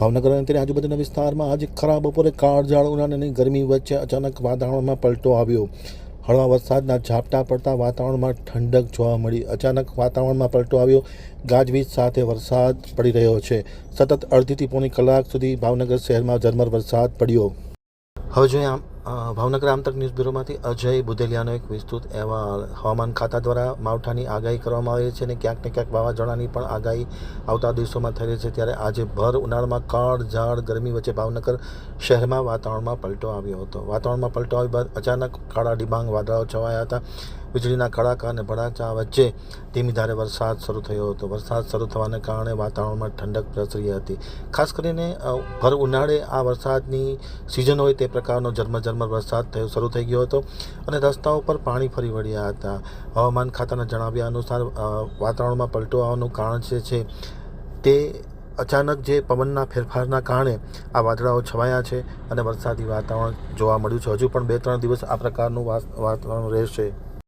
ભાવનગર અને તેની આજુબાજુના વિસ્તારમાં આજે ખરા બપોરે કાળઝાળ ઉનાળાની ગરમી વચ્ચે અચાનક વાતાવરણમાં પલટો આવ્યો. હળવા વરસાદના ઝાપટા પડતા વાતાવરણમાં ઠંડક જોવા મળી. અચાનક વાતાવરણમાં પલટો આવ્યો. ગાજવીજ સાથે વરસાદ પડી રહ્યો છે. સતત અડધીથી પોણી કલાક સુધી ભાવનગર શહેરમાં ઝરમર વરસાદ પડ્યો. હવે જોઈએ ભાવનગર આમતક ન્યૂઝ બ્યુરોમાંથી અજય બુદેલિયાનો એક વિસ્તૃત અહેવાલ. હવામાન ખાતા દ્વારા માવઠાની આગાહી કરવામાં આવી છે અને ક્યાંક ને ક્યાંક વાવાઝોડાની પણ આગાહી આવતા દિવસોમાં થઈ રહી છે. ત્યારે આજે ભર ઉનાળામાં કાળઝાળ ગરમી વચ્ચે ભાવનગર શહેરમાં વાતાવરણમાં પલટો આવ્યો હતો. વાતાવરણમાં પલટો આવ્યા બાદ અચાનક કાળા ડિબાંગ વાદળાઓ છવાયા હતા. વીજળીના કડાકા અને ભડાકા વચ્ચે ધીમી ધારે વરસાદ શરૂ થયો હતો. વરસાદ શરૂ થવાને કારણે વાતાવરણમાં ઠંડક પ્રસરી હતી. ખાસ કરીને ભર ઉનાળે આ વરસાદની સિઝન હોય તે પ્રકારનો ઝરમર વરસાદ શરૂ થઈ ગયો હતો અને રસ્તાઓ પર પાણી ફરી વળ્યા હતા. હવામાન ખાતાના જણાવ્યા અનુસાર વાતાવરણમાં પલટો આવવાનું કારણ છે તે અચાનક જે પવનના ફેરફારના કારણે આ વાદળાઓ છવાયા છે અને વરસાદી વાતાવરણ જોવા મળ્યું છે. હજુ પણ 2-3 દિવસ આ પ્રકારનું વાતાવરણ રહેશે.